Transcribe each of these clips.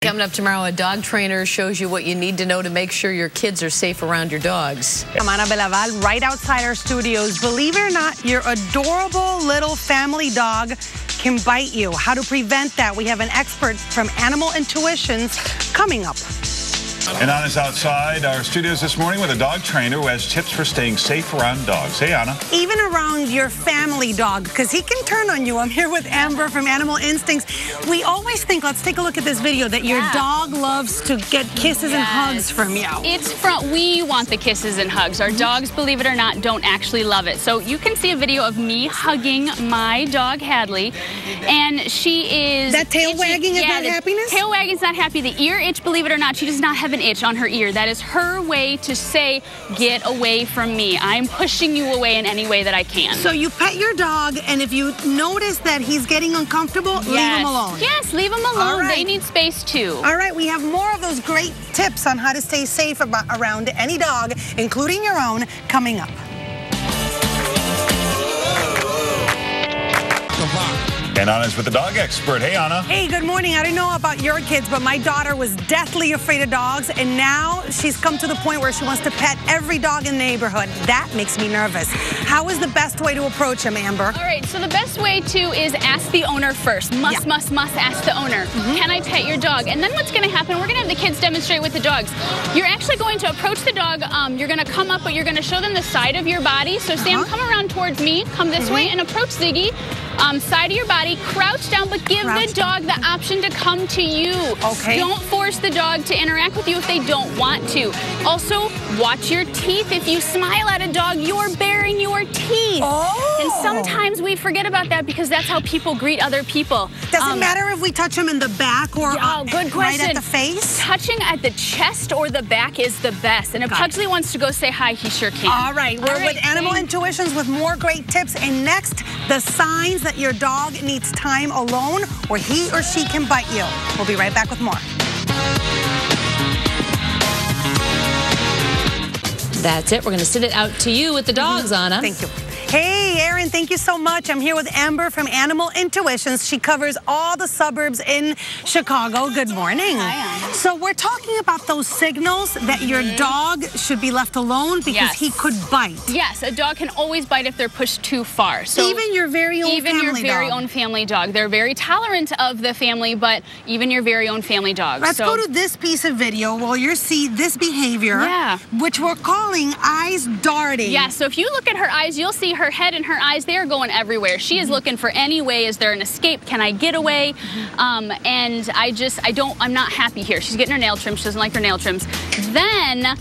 Coming up tomorrow, a dog trainer shows you what you need to know to make sure your kids are safe around your dogs. I'm Ana Belaval, right outside our studios. Believe it or not, your adorable little family dog can bite you. How to prevent that? We have an expert from Animal Intuitions coming up. And Anna's outside our studios this morning with a dog trainer who has tips for staying safe around dogs. Hey, Anna. Even around your family dog, because he can turn on you. I'm here with Amber from Animal Instincts. We always think, let's take a look at this video, that your dog loves to get kisses and hugs from you. We want the kisses and hugs. Our dogs, believe it or not, don't actually love it. So you can see a video of me hugging my dog, Hadley, and she is... That tail wagging is not happiness? Tail wagging is not happy. The ear itch, believe it or not, she does not have an itch on her ear. That is her way to say, get away from me. I'm pushing you away in any way that I can. So you pet your dog, and if you notice that he's getting uncomfortable, leave him alone. Yes, leave him alone. They need space too. All right, we have more of those great tips on how to stay safe around any dog, including your own, coming up. And Anna's with the dog expert. Hey, Anna. Hey, good morning. I don't know about your kids, but my daughter was deathly afraid of dogs, and now she's come to the point where she wants to pet every dog in the neighborhood. That makes me nervous. How is the best way to approach him, Amber? All right, so the best way to is ask the owner first. Must ask the owner. Can I pet your dog? And then what's going to happen, we're going to have the kids demonstrate with the dogs. You're actually going to approach the dog. You're going to come up, but you're going to show them the side of your body. So Sam, come around towards me. Come this way and approach Ziggy. Side of your body, crouch down, but give the dog the option to come to you. Okay. Don't force the dog to interact with you if they don't want to. Also, watch your teeth. If you smile at a dog, you're baring your teeth. And sometimes we forget about that because that's how people greet other people. Does it matter if we touch them in the back or good question. Right at the face? Touching at the chest or the back is the best. And if Pugsley wants to go say hi, he sure can. All right, we're with Animal Intuitions with more great tips. And next, the signs that your dog needs time alone or he or she can bite you. We'll be right back with more. That's it. We're going to send it out to you with the dogs, Anna. Thank you. Hey, Erin, thank you so much. I'm here with Amber from Animal Intuitions. She covers all the suburbs in Chicago. Good morning. Hi, Anna. So we're talking about those signals that your dog should be left alone because he could bite. Yes, a dog can always bite if they're pushed too far. So even your very own family dog. They're very tolerant of the family, but even your very own family dog. Let's go to this piece of video where you see this behavior, which we're calling eyes darting. Yeah, so if you look at her eyes, you'll see her head and her eyes, they are going everywhere. She is looking for any way. Is there an escape? Can I get away? And I'm not happy here. She's getting her nail trimmed. She doesn't like her nail trims. Then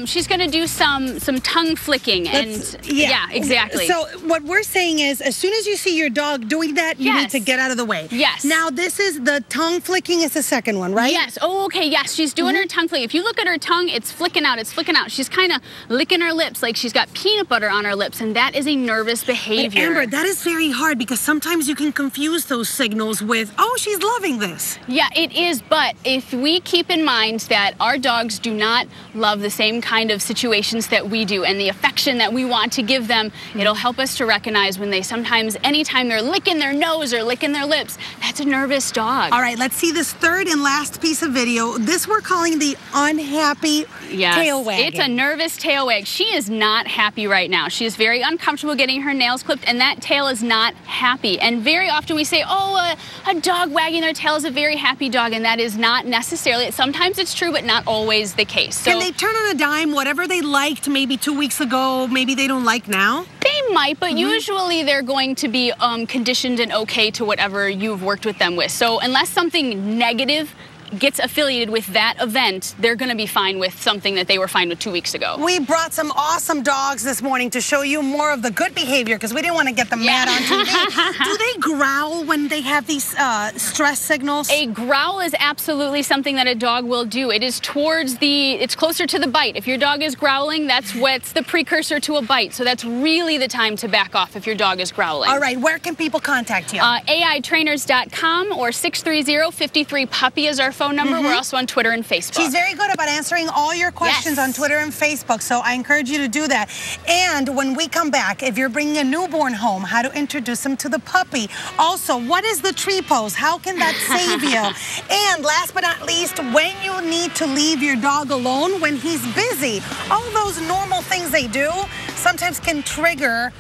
she's going to do some tongue flicking. Yeah, exactly. So what we're saying is as soon as you see your dog doing that, you need to get out of the way. Yes. Now this is the tongue flicking is the second one, right? Yes. Oh, okay. Yes, she's doing her tongue flicking. If you look at her tongue, it's flicking out. It's flicking out. She's kind of licking her lips like she's got peanut butter on her lips, and that is a nervous behavior. But Amber, that is very hard because sometimes you can confuse those signals with, oh, she's loving this. Yeah, it is, but if we keep in mind that our dogs do not love the same kind of situations that we do and the affection that we want to give them, it'll help us to recognize when they sometimes, anytime they're licking their nose or licking their lips, that's a nervous dog. All right, let's see this third and last piece of video. This we're calling the unhappy tail wag. It's a nervous tail wag. She is not happy right now. She is very uncomfortable getting her nails clipped, and that tail is not happy. And very often we say, oh, a dog wagging their tail is a very happy dog, and that is not necessarily. Sometimes it's true, but not always the case. So, can they turn on a dime? Whatever they liked maybe 2 weeks ago, maybe they don't like now? They might, but usually they're going to be conditioned and okay to whatever you've worked with them with. So unless something negative gets affiliated with that event, they're going to be fine with something that they were fine with 2 weeks ago. We brought some awesome dogs this morning to show you more of the good behavior because we didn't want to get them mad on TV. Do they growl when they have these stress signals? A growl is absolutely something that a dog will do. It is it's closer to the bite. If your dog is growling, that's what's the precursor to a bite. So that's really the time to back off if your dog is growling. All right, where can people contact you? AItrainers.com or 630-53-PUPPY is our phone number. We're also on Twitter and Facebook. She's very good about answering all your questions on Twitter and Facebook, so I encourage you to do that. And when we come back, if you're bringing a newborn home, how to introduce them to the puppy. Also, what is the tree pose? How can that save you? And last but not least, when you need to leave your dog alone when he's busy. All those normal things they do sometimes can trigger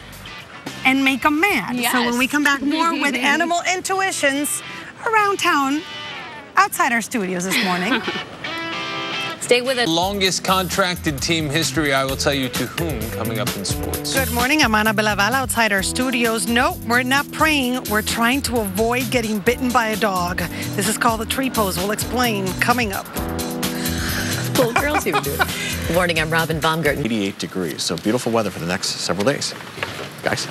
and make them mad. Yes. So when we come back, more with Animal Intuitions around town, outside our studios this morning. Stay with us. Longest contracted team history, I will tell you to whom, coming up in sports. Good morning, I'm Ana Belaval outside our studios. No, we're not praying. We're trying to avoid getting bitten by a dog. This is called the tree pose. We'll explain coming up. Cool girls even do it. Good morning, I'm Robin Baumgarten. 88 degrees, so beautiful weather for the next several days. Guys.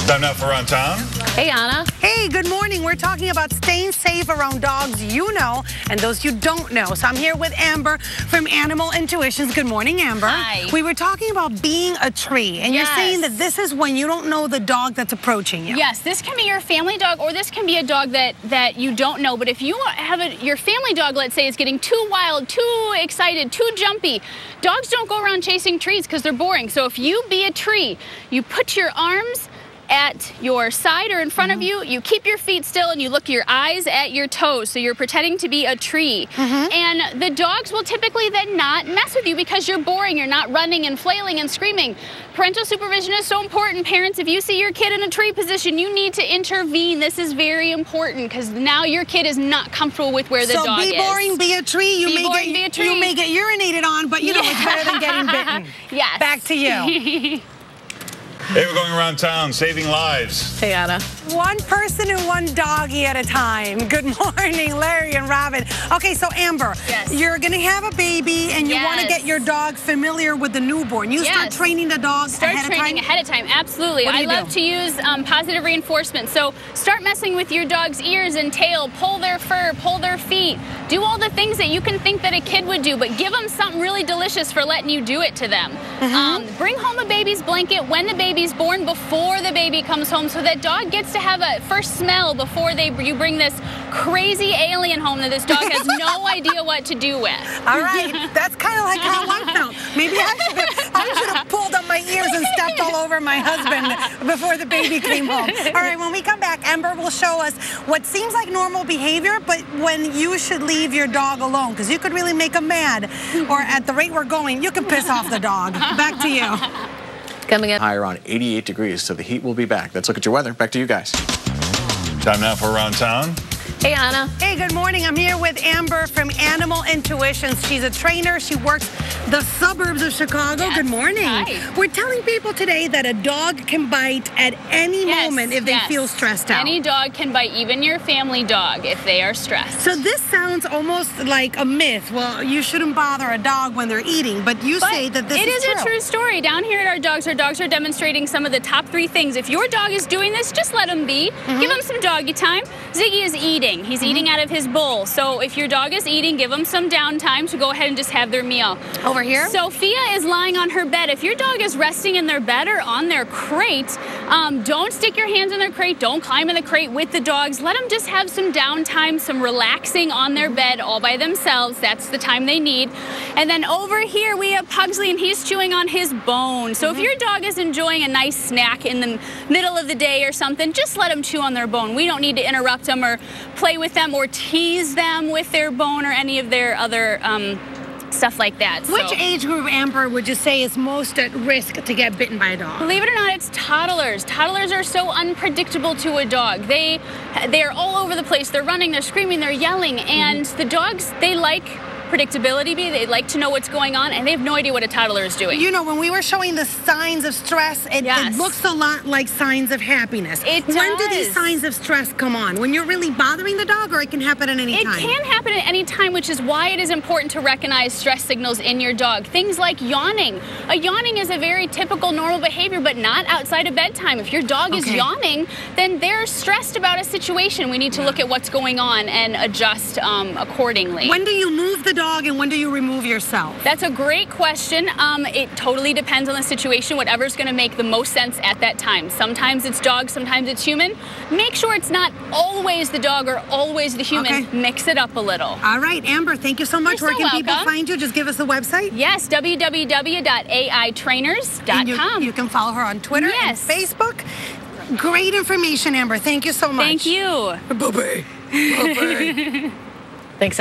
Time now for Around Town. Hey, Anna. Hey, good morning. We're talking about staying safe around dogs you know and those you don't know. So I'm here with Amber from Animal Intuitions. Good morning, Amber. Hi. We were talking about being a tree, and you're saying that this is when you don't know the dog that's approaching you. Yes, this can be your family dog, or this can be a dog that you don't know. But if you have your family dog, let's say, is getting too wild, too excited, too jumpy, dogs don't go around chasing trees because they're boring. So if you be a tree, you put your arms at your side or in front of you, you keep your feet still and you look your eyes at your toes, so you're pretending to be a tree. And the dogs will typically then not mess with you because you're boring, you're not running and flailing and screaming. Parental supervision is so important. Parents, if you see your kid in a tree position, you need to intervene. This is very important because now your kid is not comfortable with where the dog is. So be boring, be a tree. You Be may get urinated on, but you know it's better than getting bitten. Yes. Back to you. Hey, we're going around town, saving lives. Hey, Anna. One person and one doggy at a time. Good morning, Larry and Robin. Okay, so Amber, you're going to have a baby and you want to get your dog familiar with the newborn. You start training the dog ahead of time. Absolutely. I love to use positive reinforcement. So start messing with your dog's ears and tail, pull their fur, pull their feet. Do all the things that you can think that a kid would do, but give them something really delicious for letting you do it to them. Bring home a baby's blanket when the baby's born, before the baby comes home, so that dog gets to have a first smell before you bring this crazy alien home that this dog has no idea what to do with. All right, that's kind of like how I felt. Maybe I should have pulled up my ears and stepped all over my husband before the baby came home. All right, when we come back, Amber will show us what seems like normal behavior, but when you should leave your dog alone, because you could really make him mad, or at the rate we're going, you can piss off the dog. Back to you. Coming up. High around 88 degrees, so the heat will be back. Let's look at your weather. Back to you guys. Time now for Around Town. Hey, Anna. Hey, good morning. I'm here with Amber from Animal Intuitions. She's a trainer. She works the suburbs of Chicago. Good morning. Hi. We're telling people today that a dog can bite at any moment if they feel stressed out. Any dog can bite, even your family dog, if they are stressed. So this sounds almost like a myth. Well, you shouldn't bother a dog when they're eating, but you say that this is true. It is a true story. Down here at our dogs are demonstrating some of the top 3 things. If your dog is doing this, just let him be. Give him some doggy time. Ziggy is eating. He's eating out of his bowl. So if your dog is eating, give them some downtime to go ahead and just have their meal. Over here? Sophia is lying on her bed. If your dog is resting in their bed or on their crate, don't stick your hands in their crate. Don't climb in the crate with the dogs. Let them just have some downtime, some relaxing on their bed all by themselves. That's the time they need. And then over here we have Pugsley, and he's chewing on his bone. So if your dog is enjoying a nice snack in the middle of the day or something, just let them chew on their bone. We don't need to interrupt them or play with them or tease them with their bone or any of their other stuff like that. Which age group, Amber, would you say is most at risk to get bitten by a dog? Believe it or not, it's toddlers. Toddlers are so unpredictable to a dog. They are all over the place. They're running, they're screaming, they're yelling, and the dogs, they like predictability. They like to know what's going on, and they have no idea what a toddler is doing. You know, when we were showing the signs of stress, it looks a lot like signs of happiness. It does. When do these signs of stress come on? When you're really bothering the dog, or it can happen at any time? It can happen at any time, which is why it is important to recognize stress signals in your dog. Things like yawning. A yawning is a very typical normal behavior, but not outside of bedtime. If your dog is yawning, then they're stressed about a situation. We need to look at what's going on and adjust accordingly. When do you move the dog dog and when do you remove yourself? That's a great question. It totally depends on the situation, whatever's going to make the most sense at that time. Sometimes it's dog, sometimes it's human. Make sure it's not always the dog or always the human. Okay. Mix it up a little. All right, Amber, thank you so much. You're Where so can people welcome. find you? Just give us the website. Yes, www.aitrainers.com. And you can follow her on Twitter Yes. and Facebook. Great information, Amber. Thank you so much. Thank you. Bye-bye. Bye-bye. Thanks,